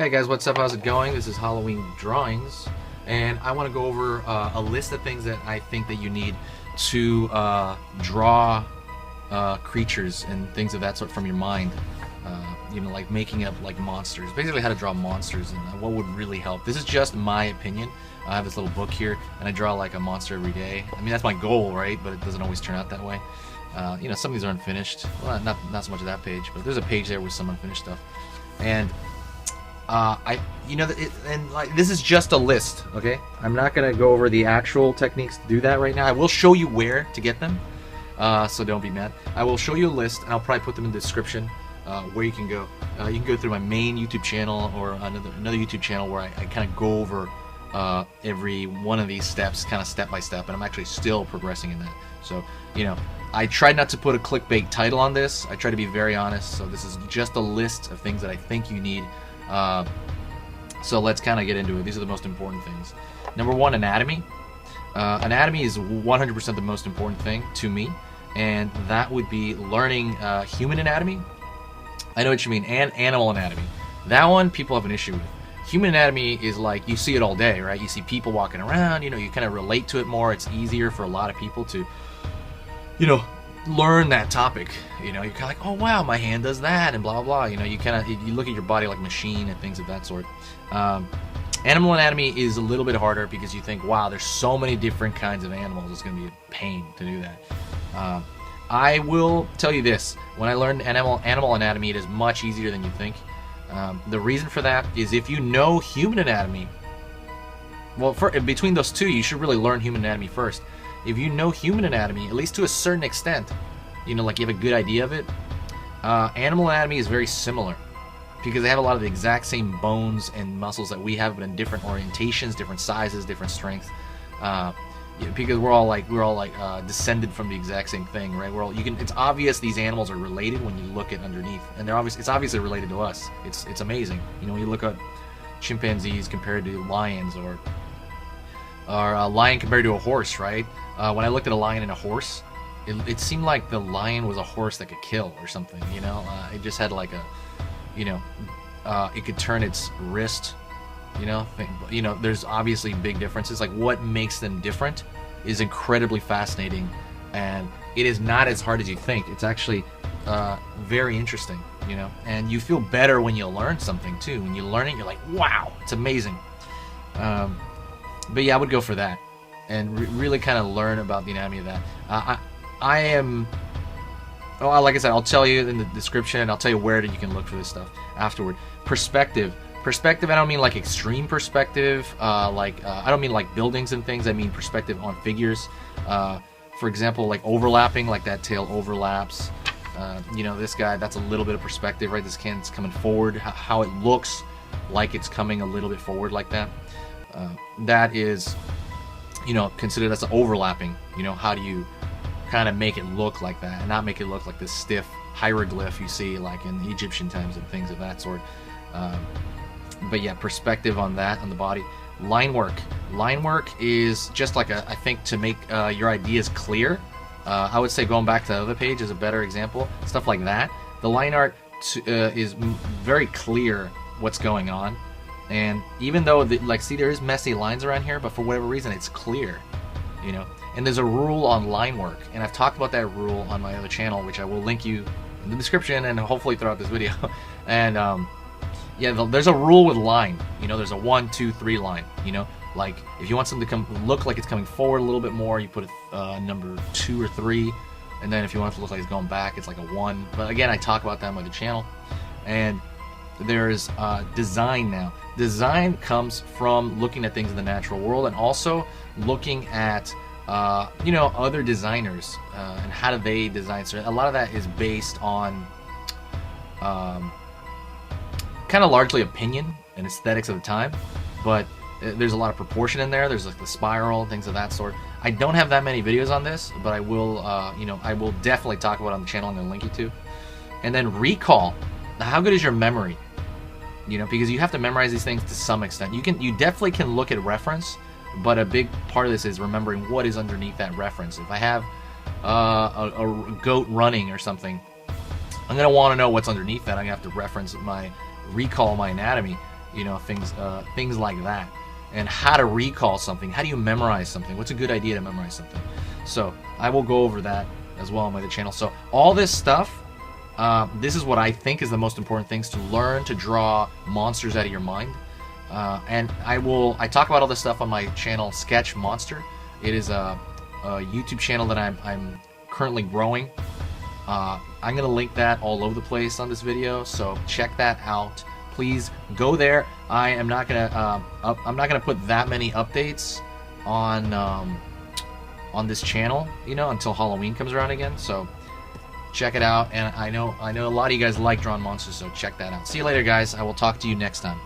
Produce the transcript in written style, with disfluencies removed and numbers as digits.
Hey guys, what's up? How's it going? This is Halloween Drawings, and I want to go over a list of things that I think that you need to draw creatures and things of that sort from your mind. You know, like making up like monsters. Basically, how to draw monsters and what would really help. This is just my opinion. I have this little book here, and I draw like a monster every day. I mean, that's my goal, right? But it doesn't always turn out that way. You know, some of these are unfinished. Well, not so much of that page, but there's a page there with some unfinished stuff. And this is just a list, okay? I'm not gonna go over the actual techniques to do that right now. I will show you where to get them, so don't be mad. I will show you a list, and I'll probably put them in the description where you can go. You can go through my main YouTube channel or another YouTube channel where I kind of go over every one of these steps, kind of step by step, and I'm actually still progressing in that. So, you know, I tried not to put a clickbait title on this. I try to be very honest. So this is just a list of things that I think you need. So let's kind of get into it. These are the most important things. Number one, anatomy. Anatomy is 100% the most important thing to me, and that would be learning human anatomy. I know what you mean, and animal anatomy. That one people have an issue with. Human anatomy is like, you see it all day, right? You see people walking around, you know, you kind of relate to it more. It's easier for a lot of people to, you know, learn that topic. You know, you're kind of like, oh wow, my hand does that, and blah blah blah. You know, you kind of you look at your body like a machine and things of that sort. Animal anatomy is a little bit harder because you think, wow, there's so many different kinds of animals. It's going to be a pain to do that. I will tell you this: when I learned animal anatomy, it is much easier than you think. The reason for that is if you know human anatomy. Well, between those two, you should really learn human anatomy first. If you know human anatomy, at least to a certain extent, you know, like you have a good idea of it, animal anatomy is very similar because they have a lot of the exact same bones and muscles that we have, but in different orientations, different sizes, different strengths. Because we're all like descended from the exact same thing, right? It's obvious these animals are related when you look at underneath, and it's obviously related to us. It's amazing. You know, when you look at chimpanzees compared to lions, or a lion compared to a horse, right? When I looked at a lion and a horse, it seemed like the lion was a horse that could kill or something, you know? It just had like a, you know, it could turn its wrist, you know, there's obviously big differences. Like, what makes them different is incredibly fascinating, and it is not as hard as you think. It's actually very interesting, you know, and you feel better when you learn something too. When you learn it, you're like, wow, it's amazing. But yeah, I would go for that and really kind of learn about the anatomy of that. I am, well, like I said, I'll tell you in the description, and I'll tell you where you can look for this stuff afterward. Perspective, I don't mean like extreme perspective, I don't mean like buildings and things. I mean perspective on figures. For example, like overlapping, like that tail overlaps. You know, this guy, that's a little bit of perspective, right? This hand's coming forward, how it looks like it's coming a little bit forward like that. That is, you know, considered as overlapping. You know, how do you kind of make it look like that and not make it look like this stiff hieroglyph you see like in the Egyptian times and things of that sort. But yeah, perspective on that, on the body. Line work is just like I think to make your ideas clear. I would say going back to the other page is a better example. Stuff like that. The line art is very clear what's going on, and even though see, there is messy lines around here, but for whatever reason it's clear, you know. And there's a rule on line work, and I've talked about that rule on my other channel, which I will link you in the description and hopefully throughout this video. And yeah, there's a rule with line. You know, there's a 1, 2, 3 line. You know, like if you want something to look like it's coming forward a little bit more, you put a number 2 or 3, and then if you want it to look like it's going back, it's like a 1. But again, I talk about that on the channel. And there's design now. Design comes from looking at things in the natural world, and also looking at you know, other designers and how do they design. So a lot of that is based on kind of largely opinion and aesthetics of the time, but there's a lot of proportion in there. There's like the spiral, things of that sort. I don't have that many videos on this, but I will, you know, I will definitely talk about it on the channel. I'm going to link you to. And then recall. Now, how good is your memory? You know, because you have to memorize these things to some extent. You definitely can look at reference, but a big part of this is remembering what is underneath that reference. If I have a goat running or something, I'm going to want to know what's underneath that. I'm going to have to recall my anatomy. you know, things like that, and how to recall something. How do you memorize something? What's a good idea to memorize something? So I will go over that as well on my other channel. So all this stuff, this is what I think is the most important things to learn to draw monsters out of your mind. And I talk about all this stuff on my channel, Sketch Monster. It is a YouTube channel that I'm currently growing. I'm gonna link that all over the place on this video, so check that out. Please go there. I'm not gonna put that many updates on this channel, you know, until Halloween comes around again. So check it out. And I know a lot of you guys like drawing monsters, so check that out. See you later, guys. I will talk to you next time.